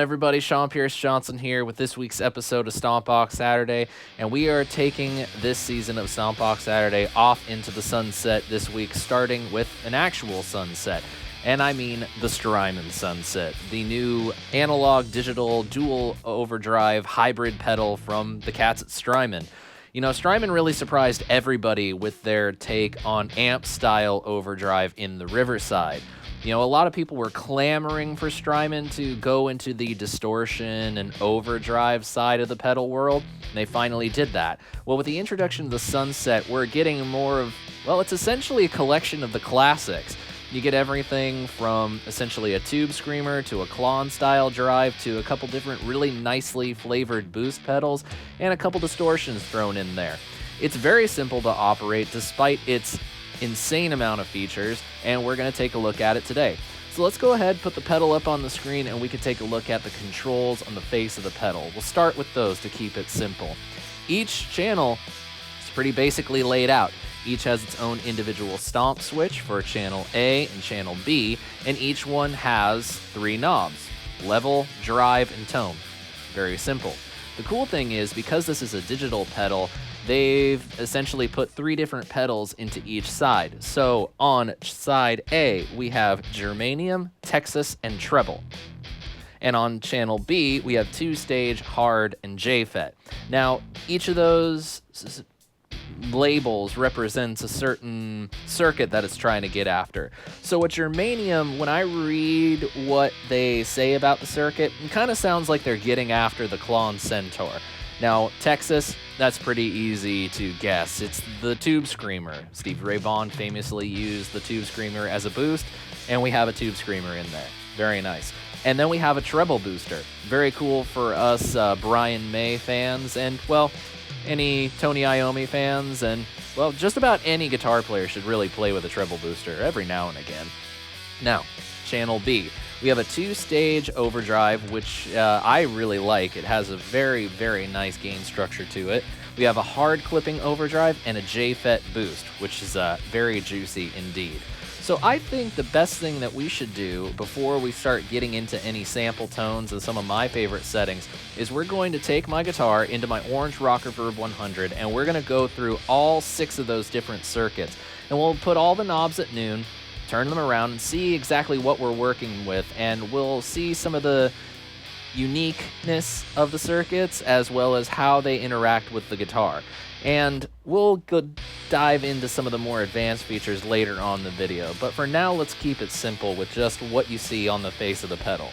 everybody? SeanPierceJohnson here with this week's episode of Stompbox Saturday, and we are taking this season of Stompbox Saturday off into the sunset this week, starting with an actual sunset. And I mean the Strymon Sunset, the new analog-digital dual overdrive hybrid pedal from the cats at Strymon. You know, Strymon really surprised everybody with their take on amp-style overdrive in the Riverside. You know, a lot of people were clamoring for Strymon to go into the distortion and overdrive side of the pedal world, and they finally did that. Well, with the introduction of the Sunset, we're getting more of, well, it's essentially a collection of the classics. You get everything from essentially a tube screamer to a Klon-style drive to a couple different really nicely flavored boost pedals and a couple distortions thrown in there. It's very simple to operate despite its insane amount of features, and we're going to take a look at it today. So let's go ahead, put the pedal up on the screen, and we can take a look at the controls on the face of the pedal. We'll start with those to keep it simple. Each channel is pretty basically laid out. Each has its own individual stomp switch for channel A and channel B, and each one has 3 knobs: level, drive, and tone. Very simple. The cool thing is, because this is a digital pedal, they've essentially put 3 different pedals into each side. So on side A, we have germanium, Texas, and treble. And on channel B, we have 2-stage, hard, and J-FET. Now, each of those labels represents a certain circuit that it's trying to get after. So with germanium, when I read what they say about the circuit, it kind of sounds like they're getting after the Klon Centaur. Now, Texas, that's pretty easy to guess. It's the Tube Screamer. Stevie Ray Vaughan famously used the Tube Screamer as a boost, and we have a Tube Screamer in there. Very nice. And then we have a treble booster. Very cool for us Brian May fans, and, well, any Tony Iommi fans, and, well, just about any guitar player should really play with a treble booster every now and again. Now, channel B. We have a 2-stage overdrive, which I really like. It has a very, very nice gain structure to it. We have a hard clipping overdrive and a J-FET boost, which is very juicy indeed. So I think the best thing that we should do before we start getting into any sample tones and some of my favorite settings is we're going to take my guitar into my Orange Rock Reverb 100, and we're going to go through all 6 of those different circuits. And we'll put all the knobs at noon, turn them around, and see exactly what we're working with, and we'll see some of the uniqueness of the circuits as well as how they interact with the guitar. And we'll go dive into some of the more advanced features later on in the video, but for now, let's keep it simple with just what you see on the face of the pedal.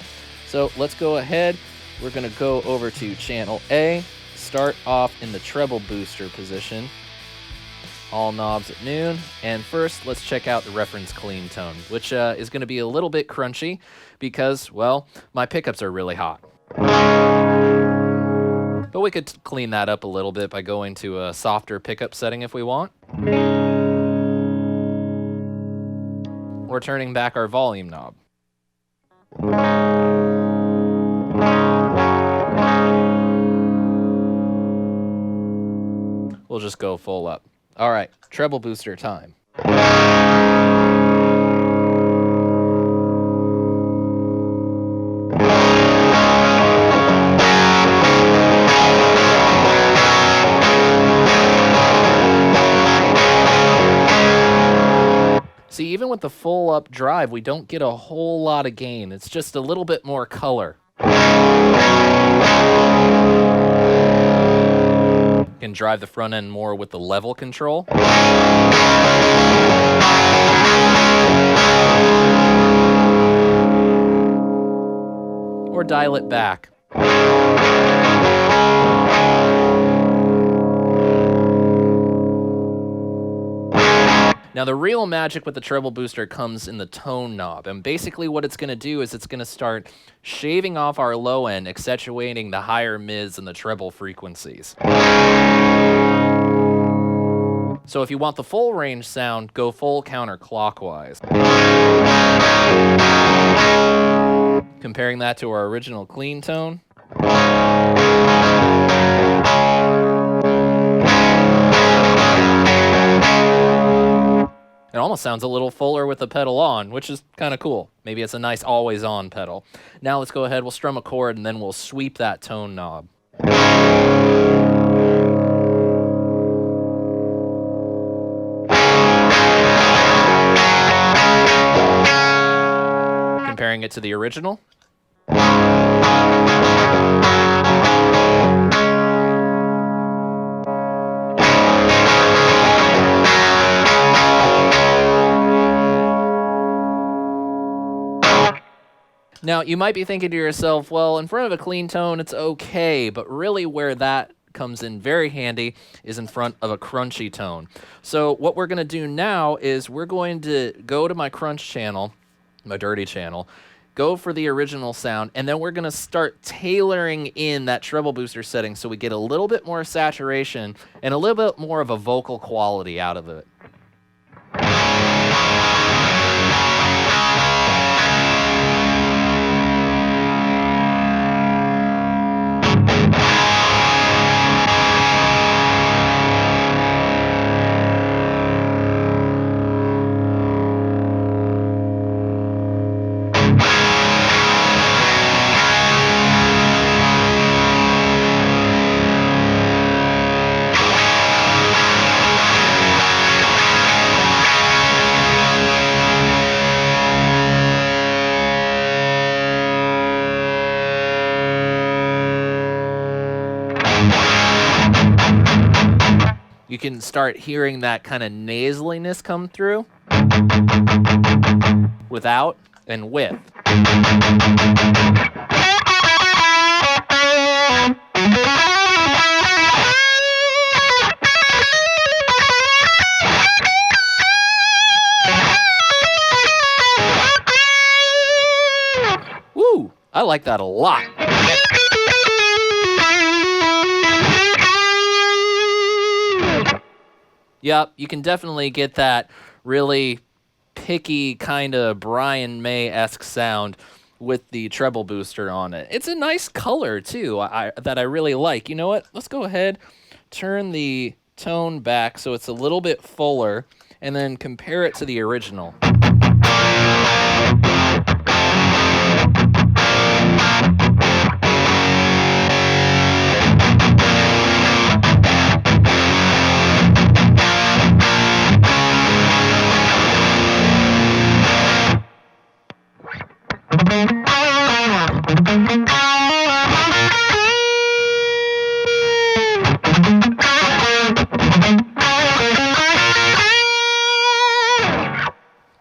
So let's go ahead. We're going to go over to channel A, start off in the treble booster position. All knobs at noon, and first let's check out the reference clean tone, which is going to be a little bit crunchy because, well, my pickups are really hot. But we could clean that up a little bit by going to a softer pickup setting if we want. Or turning back our volume knob. We'll just go full up. All right, treble booster time. See, even with the full up drive, we don't get a whole lot of gain. It's just a little bit more color. Can drive the front end more with the level control. Or dial it back. Now, the real magic with the treble booster comes in the tone knob, and basically what it's going to do is it's going to start shaving off our low end, accentuating the higher mids and the treble frequencies. So if you want the full range sound, go full counterclockwise. Comparing that to our original clean tone. almost sounds a little fuller with the pedal on, which is kind of cool. Maybe it's a nice always-on pedal. Now let's go ahead, we'll strum a chord, and then we'll sweep that tone knob. Comparing it to the original. Now, you might be thinking to yourself, well, in front of a clean tone, it's okay, but really where that comes in very handy is in front of a crunchy tone. So what we're going to do now is we're going to go to my crunch channel, my dirty channel, go for the original sound, and then we're going to start tailoring in that treble booster setting so we get a little bit more saturation and a little bit more of a vocal quality out of it. You can start hearing that kind of nasaliness come through without and with. Woo! I like that a lot. Yep, you can definitely get that really picky kind of Brian May-esque sound with the treble booster on it. It's a nice color, too, that I really like. You know what? Let's go ahead, turn the tone back so it's a little bit fuller, and then compare it to the original.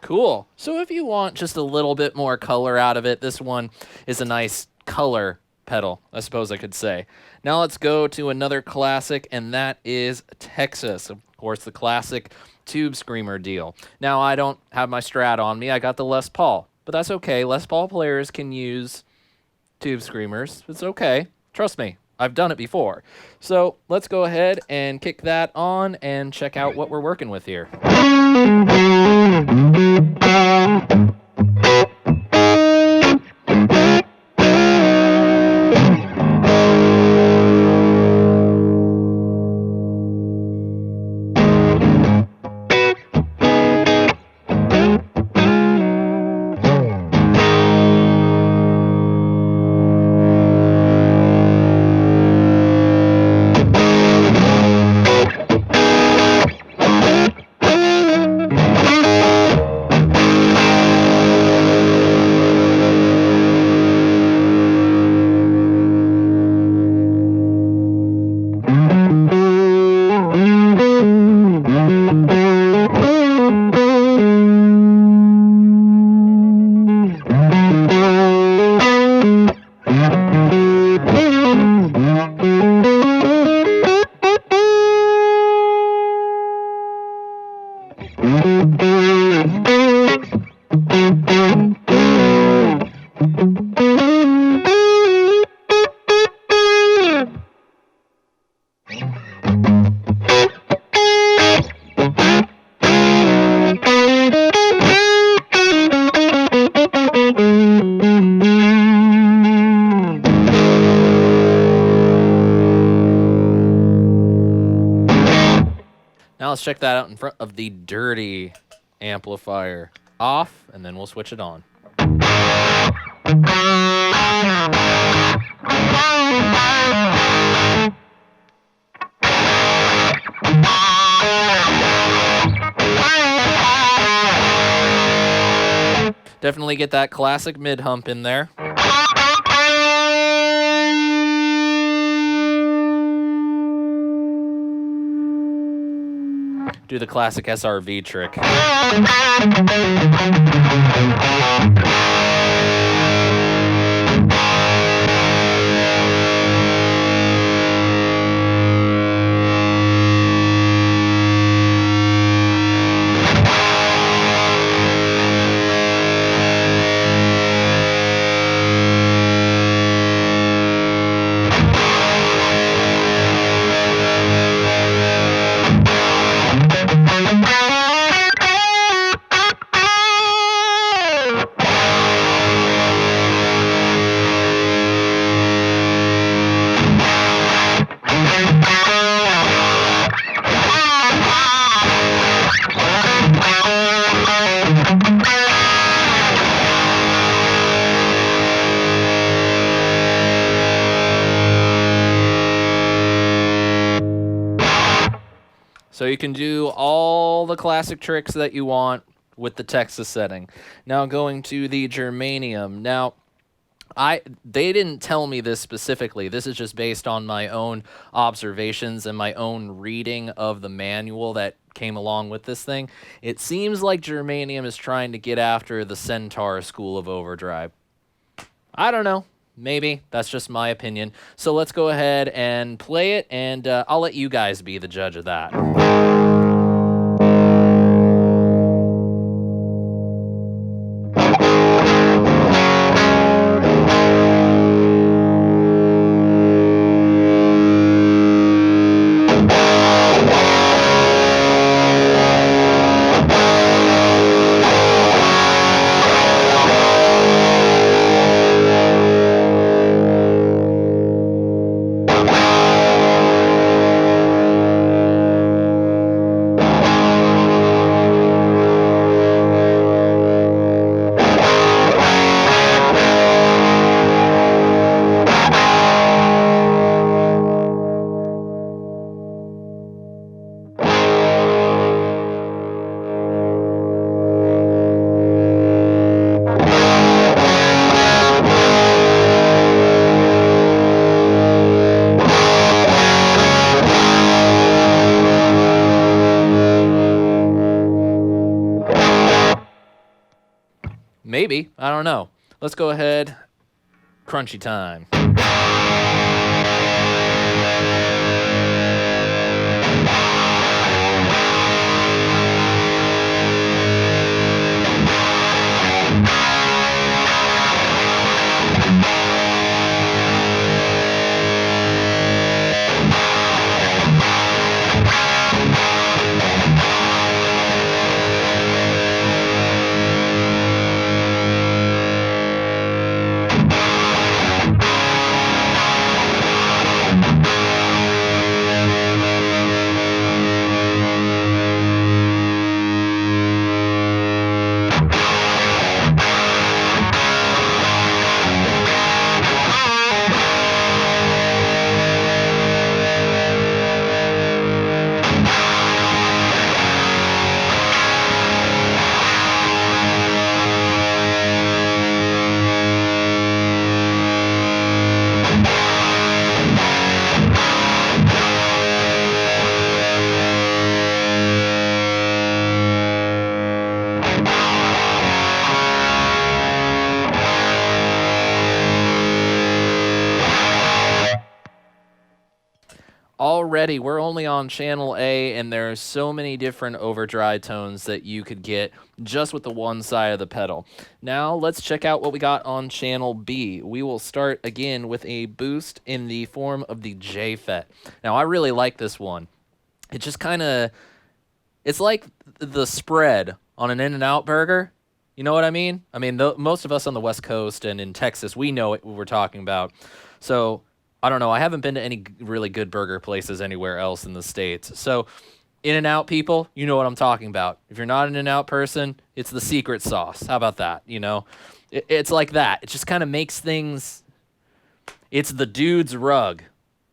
Cool. So if you want just a little bit more color out of it, this one is a nice color pedal, I suppose I could say. Now let's go to another classic, and that is Texas. Of course, the classic tube screamer deal. Now, I don't have my Strat on me. I got the Les Paul, but that's okay. Les Paul players can use tube screamers. It's okay. Trust me. I've done it before. So let's go ahead and kick that on and check out what we're working with here. Now let's check that out in front of the dirty amplifier off, and then we'll switch it on. Definitely get that classic mid hump in there. Do the classic SRV trick. So you can do all the classic tricks that you want with the Texas setting. Now going to the germanium. Now, they didn't tell me this specifically. This is just based on my own observations and my own reading of the manual that came along with this thing. It seems like germanium is trying to get after the Centaur school of overdrive. I don't know. Maybe. That's just my opinion. So let's go ahead and play it, and I'll let you guys be the judge of that. Maybe. I don't know. Let's go ahead. Crunchy time. Already, we're only on channel A, and there are so many different overdrive tones that you could get just with the one side of the pedal. Now, let's check out what we got on channel B. We will start again with a boost in the form of the J FET. Now, I really like this one. It just kind of, it's like the spread on an In-N-Out burger. You know what I mean? I mean, most of us on the West Coast and in Texas, we know what we're talking about. So, I don't know. I haven't been to any really good burger places anywhere else in the States. So In and out people, you know what I'm talking about. If you're not an in and out person, it's the secret sauce. How about that? It's like that. It just kind of makes things. It's the dude's rug.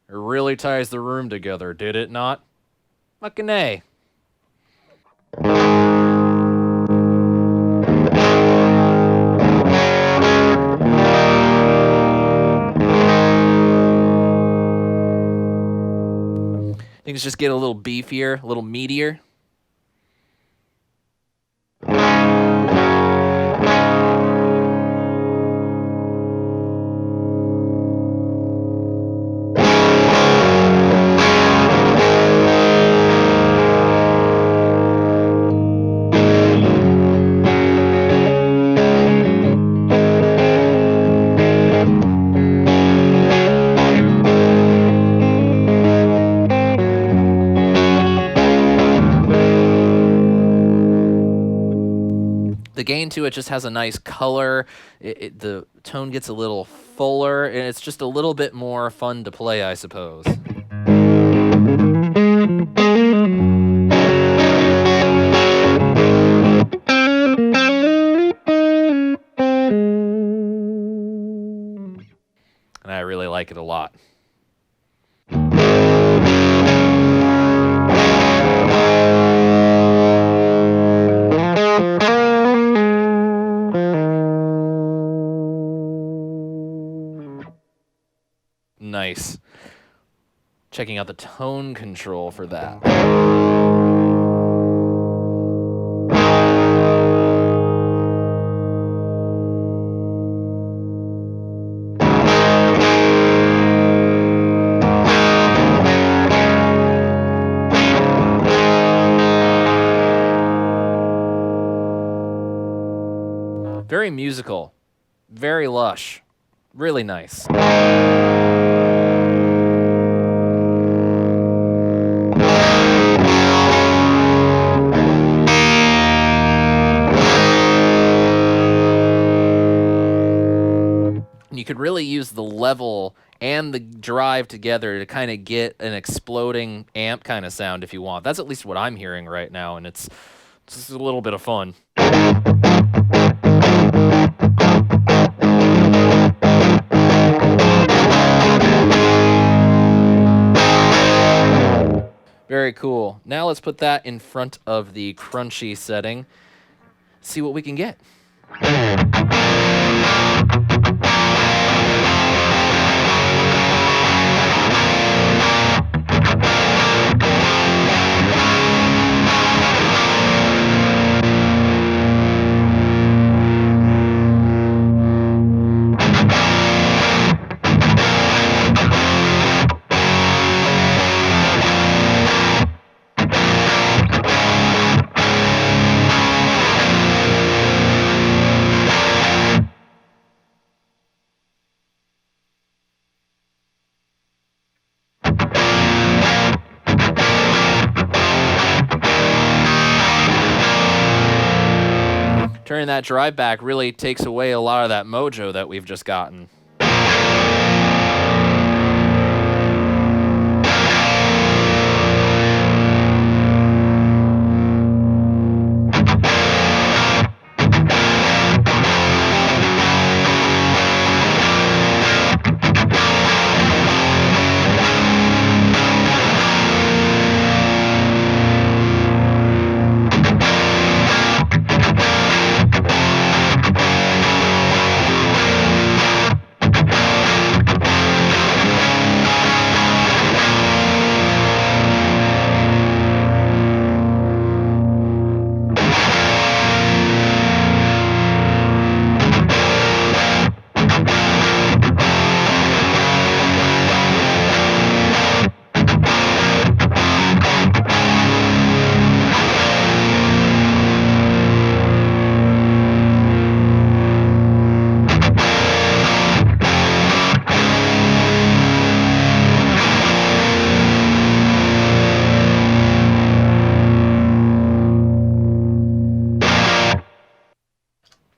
It really ties the room together, did it not? Fucking A. Things just get a little beefier, a little meatier. The gain to it just has a nice color. The tone gets a little fuller, and it's just a little bit more fun to play, I suppose. And I really like it a lot. Nice. Checking out the tone control for that. Very musical, very lush, really nice. You could really use the level and the drive together to kind of get an exploding amp kind of sound if you want. That's at least what I'm hearing right now, and it's just a little bit of fun. Very cool. Now let's put that in front of the crunchy setting. See what we can get. Turning that drive back really takes away a lot of that mojo that we've just gotten.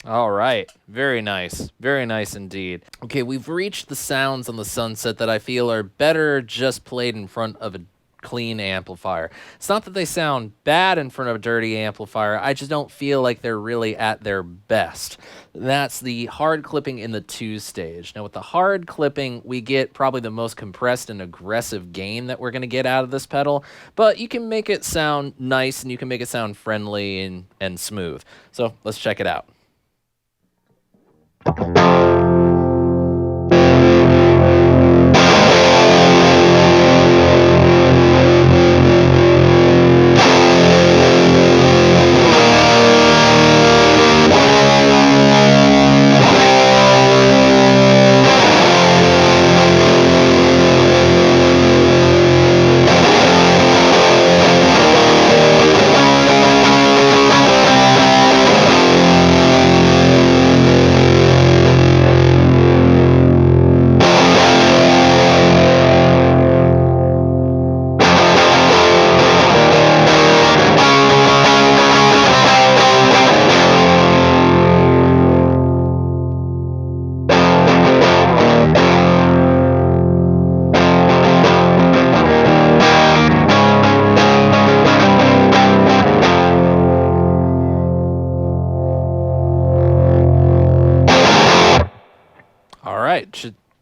All right. Very nice. Very nice indeed. Okay, we've reached the sounds on the Sunset that I feel are better just played in front of a clean amplifier. It's not that they sound bad in front of a dirty amplifier, I just don't feel like they're really at their best. That's the hard clipping in the 2-stage. Now with the hard clipping, we get probably the most compressed and aggressive gain that we're going to get out of this pedal, but you can make it sound nice and you can make it sound friendly and smooth. So let's check it out.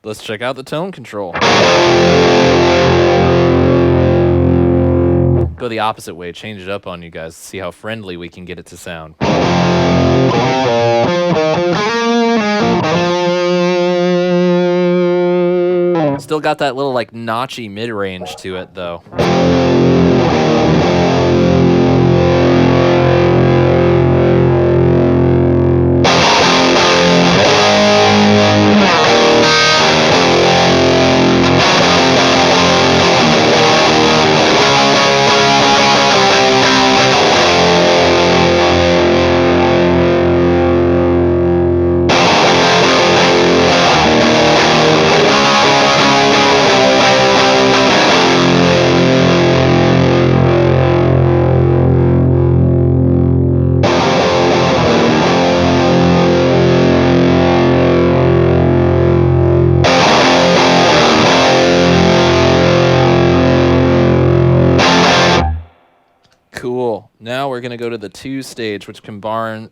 Let's check out the tone control. Go the opposite way, change it up on you guys, see how friendly we can get it to sound. Still got that little like notchy mid-range to it though. Cool. Now we're going to go to the 2-stage, which combines.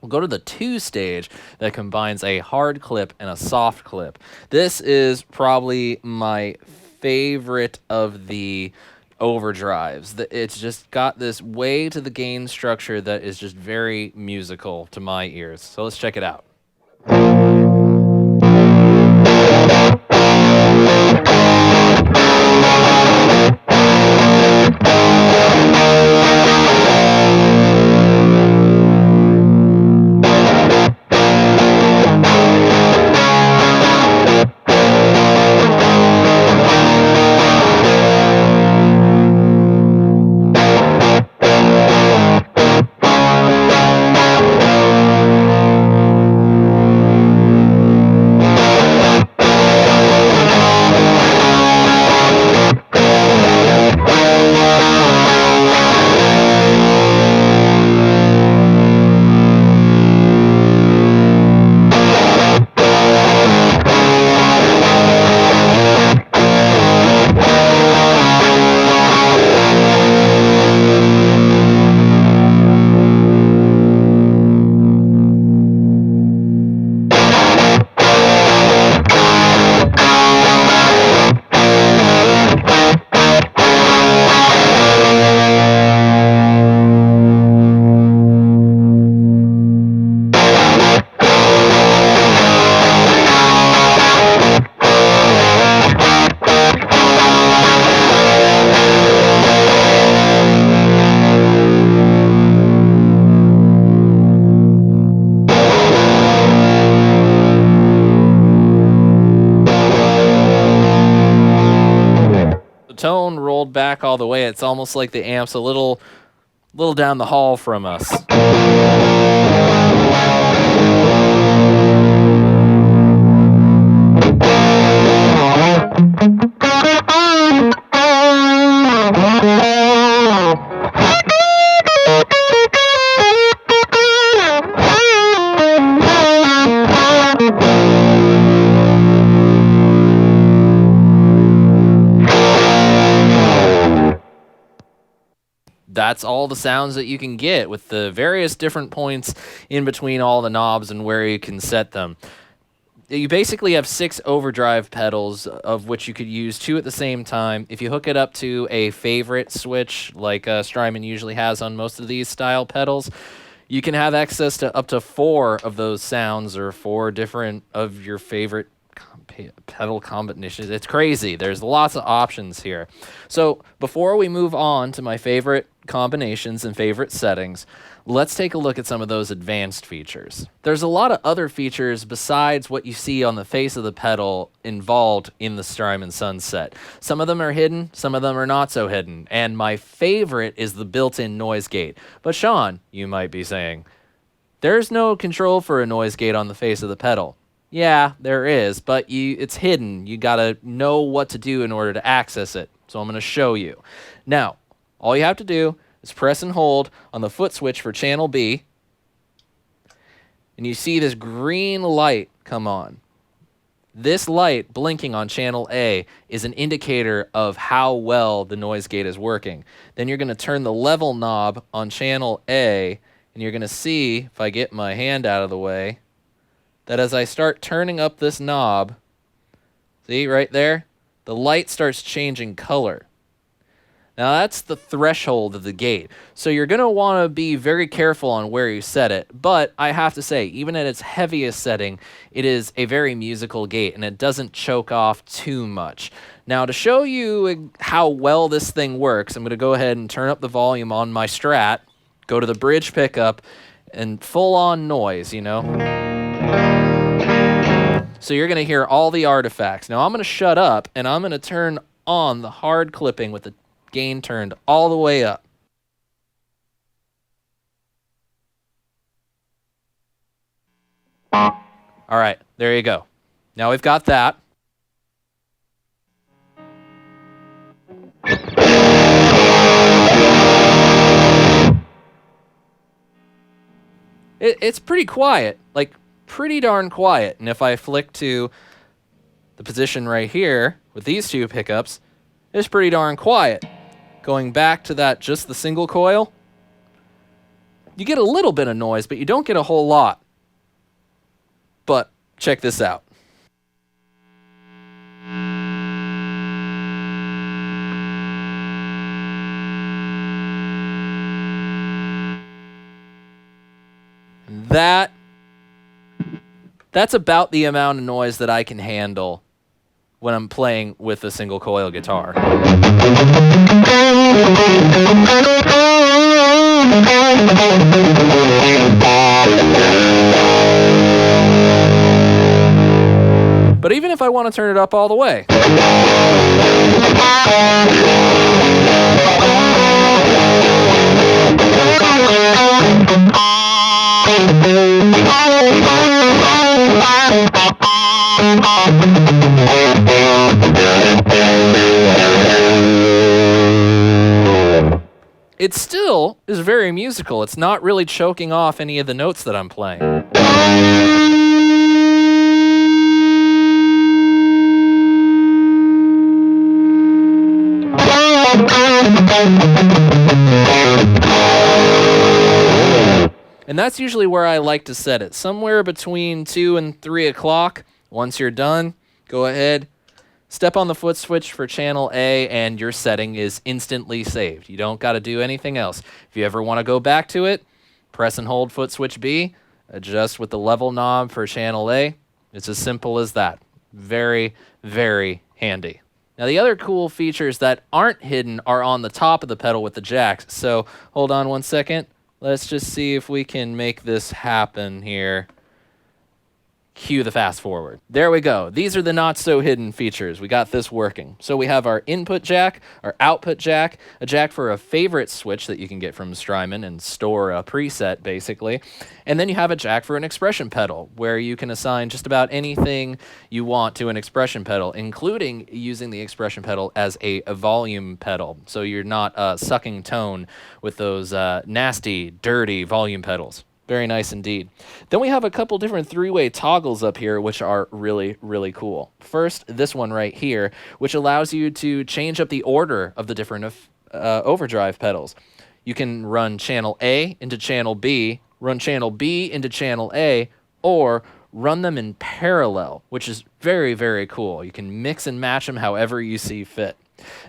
We'll go to the 2-stage that combines a hard clip and a soft clip. This is probably my favorite of the overdrives. It's just got this way to the gain structure that is just very musical to my ears. So let's check it out. Tone rolled back all the way. It's almost like the amp's a little down the hall from us. that's all the sounds that you can get with the various different points in between all the knobs and where you can set them. You basically have 6 overdrive pedals, of which you could use 2 at the same time. If you hook it up to a favorite switch, like Strymon usually has on most of these style pedals, you can have access to up to 4 of those sounds or 4 different of your favorite pedal combinations. It's crazy. There's lots of options here. So before we move on to my favorite combinations and favorite settings, let's take a look at some of those advanced features. There's a lot of other features besides what you see on the face of the pedal involved in the Strymon Sunset. Some of them are hidden, some of them are not so hidden, and my favorite is the built-in noise gate. But Sean, you might be saying, there's no control for a noise gate on the face of the pedal. Yeah, there is, but it's hidden. You gotta know what to do in order to access it. So I'm gonna show you. Now, all you have to do is press and hold on the foot switch for channel B, and you see this green light come on. This light blinking on channel A is an indicator of how well the noise gate is working. Then you're gonna turn the level knob on channel A, and you're gonna see, if I get my hand out of the way, that as I start turning up this knob, see right there? The light starts changing color. Now that's the threshold of the gate. So you're going to want to be very careful on where you set it. But I have to say, even at its heaviest setting, it is a very musical gate and it doesn't choke off too much. Now to show you how well this thing works, I'm going to go ahead and turn up the volume on my Strat, go to the bridge pickup, and full on noise, you know. So you're going to hear all the artifacts. Now I'm going to shut up and I'm going to turn on the hard clipping with the gain turned all the way up. All right, there you go. Now we've got that. It's pretty quiet, like pretty darn quiet. And if I flick to the position right here with these 2 pickups, it's pretty darn quiet. Going back to that just the single coil, you get a little bit of noise, but you don't get a whole lot. But check this out. That's about the amount of noise that I can handle when I'm playing with a single coil guitar. But even if I want to turn it up all the way, it still is very musical. It's not really choking off any of the notes that I'm playing. And that's usually where I like to set it. Somewhere between 2 and 3 o'clock. Once you're done, go ahead, step on the foot switch for channel A, and your setting is instantly saved. You don't got to do anything else. If you ever want to go back to it, press and hold foot switch B, adjust with the level knob for channel A. It's as simple as that. Very, very handy. Now the other cool features that aren't hidden are on the top of the pedal with the jacks. So hold on one second. Let's just see if we can make this happen here. Cue the fast forward. There we go. These are the not so hidden features. We got this working. So we have our input jack, our output jack, a jack for a favorite switch that you can get from Strymon and store a preset basically. And then you have a jack for an expression pedal where you can assign just about anything you want to an expression pedal, including using the expression pedal as a volume pedal. So you're not sucking tone with those nasty, dirty volume pedals. Very nice indeed. Then we have a couple different 3-way toggles up here, which are really, really cool. First, this one right here, which allows you to change up the order of the different overdrive pedals. You can run channel A into channel B, run channel B into channel A, or run them in parallel, which is very, very cool. You can mix and match them however you see fit.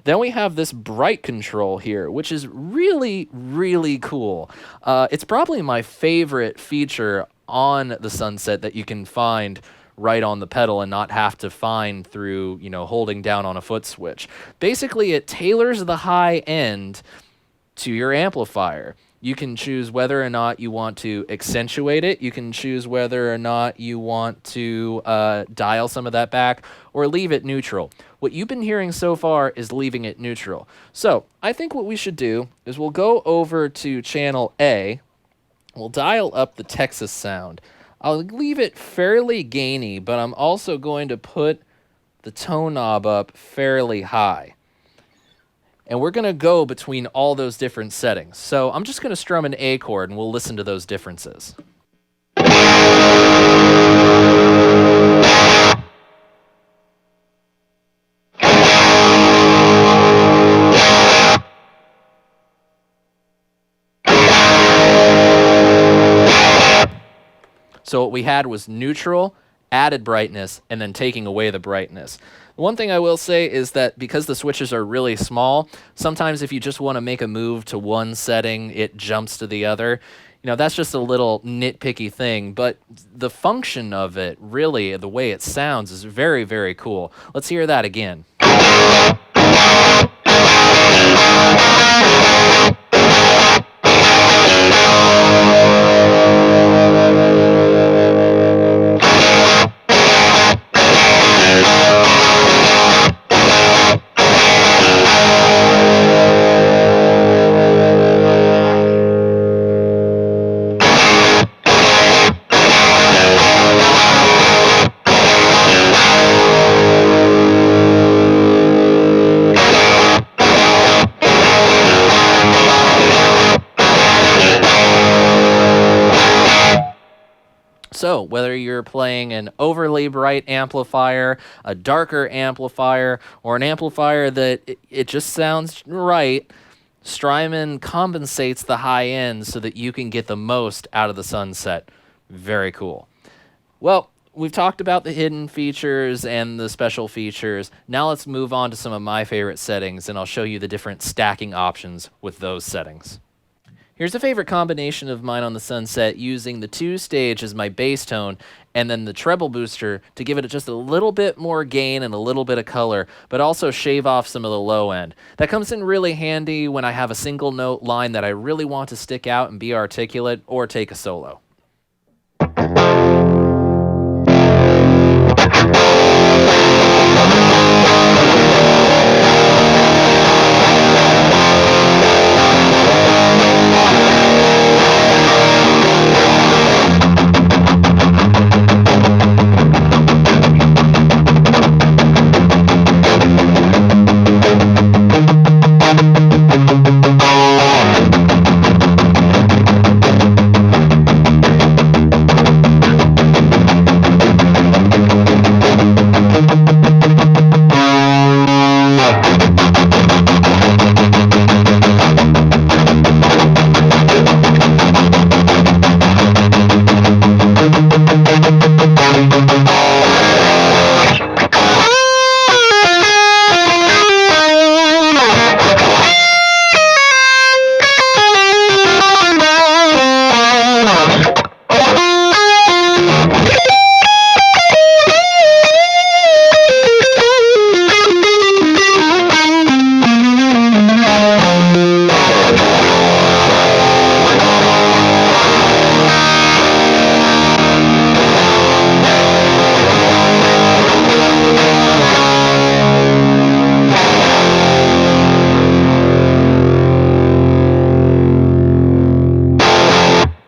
Then we have this bright control here, which is really, really cool. It's probably my favorite feature on the Sunset that you can find right on the pedal and not have to find through, holding down on a foot switch. Basically, it tailors the high end to your amplifier. You can choose whether or not you want to accentuate it. You can choose whether or not you want to dial some of that back or leave it neutral. What you've been hearing so far is leaving it neutral. So I think what we should do is we'll go over to channel A. We'll dial up the Texas sound. I'll leave it fairly gainy, but I'm also going to put the tone knob up fairly high. And we're going to go between all those different settings. So I'm just going to strum an A chord, and we'll listen to those differences. So what we had was neutral, added brightness, and then taking away the brightness. One thing I will say is that because the switches are really small, sometimes if you just want to make a move to one setting, it jumps to the other. That's just a little nitpicky thing, but the function of it, really, the way it sounds is very, very cool. Let's hear that again. So whether you're playing an overly bright amplifier, a darker amplifier, or an amplifier that it just sounds right, Strymon compensates the high end so that you can get the most out of the Sunset. Very cool. Well, we've talked about the hidden features and the special features. Now let's move on to some of my favorite settings, and I'll show you the different stacking options with those settings. Here's a favorite combination of mine on the Sunset, using the 2-stage as my bass tone and then the treble booster to give it just a little bit more gain and a little bit of color, but also shave off some of the low end. That comes in really handy when I have a single note line that I really want to stick out and be articulate or take a solo.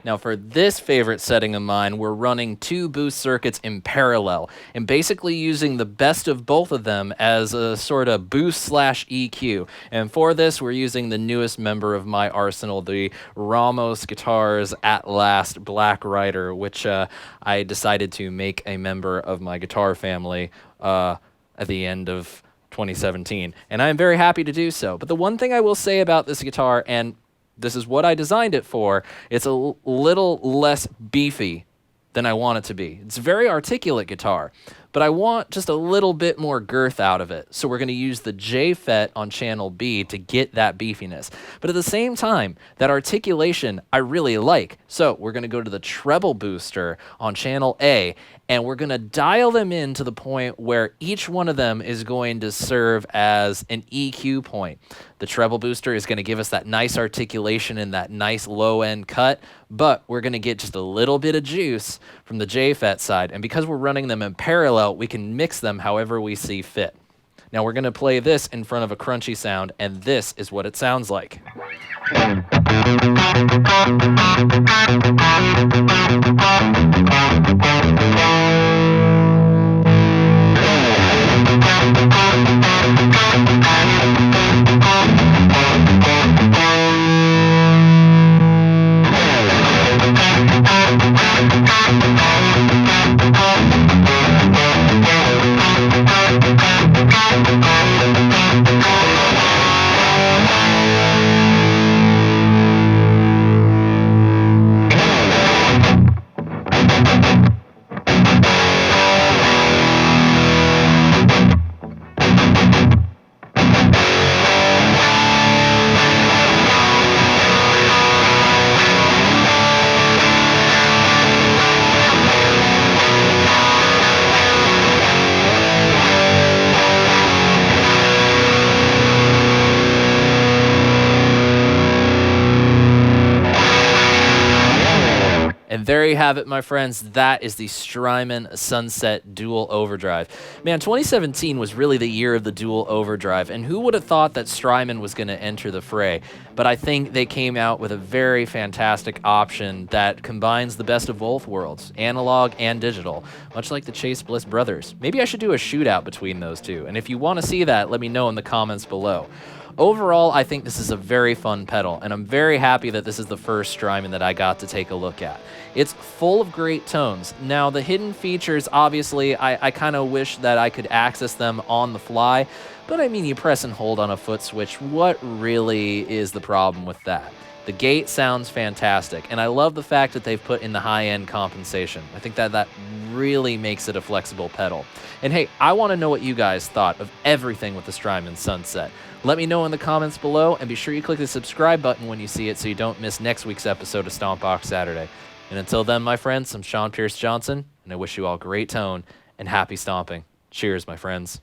Now for this favorite setting of mine, we're running 2 boost circuits in parallel and basically using the best of both of them as a sort of boost / EQ. And for this, we're using the newest member of my arsenal, the Ramos Guitars At Last Black Rider, which I decided to make a member of my guitar family at the end of 2017. And I'm very happy to do so. But the one thing I will say about this guitar, and this is what I designed it for. It's a little less beefy than I want it to be. It's a very articulate guitar, but I want just a little bit more girth out of it. So we're going to use the J fret on channel B to get that beefiness. But at the same time, that articulation I really like. So we're going to go to the treble booster on channel A, and we're going to dial them in to the point where each one of them is going to serve as an EQ point. The treble booster is going to give us that nice articulation and that nice low end cut, but we're going to get just a little bit of juice from the J fret side. And because we're running them in parallel, we can mix them however we see fit. Now we're going to play this in front of a crunchy sound, and this is what it sounds like. And there you have it, my friends. That is the Strymon Sunset Dual Overdrive. Man, 2017 was really the year of the Dual Overdrive, and who would have thought that Strymon was going to enter the fray? But I think they came out with a very fantastic option that combines the best of both worlds, analog and digital, much like the Chase Bliss brothers. Maybe I should do a shootout between those two, and if you want to see that, let me know in the comments below. Overall, I think this is a very fun pedal, and I'm very happy that this is the first Strymon that I got to take a look at. It's full of great tones. Now, the hidden features, obviously, I kind of wish that I could access them on the fly, but I mean, you press and hold on a foot switch. What really is the problem with that? The gate sounds fantastic, and I love the fact that they've put in the high-end compensation. I think that really makes it a flexible pedal. And hey, I want to know what you guys thought of everything with the Strymon Sunset. Let me know in the comments below, and be sure you click the subscribe button when you see it so you don't miss next week's episode of Stompbox Saturday. And until then, my friends, I'm SeanPierceJohnson, and I wish you all great tone and happy stomping. Cheers, my friends.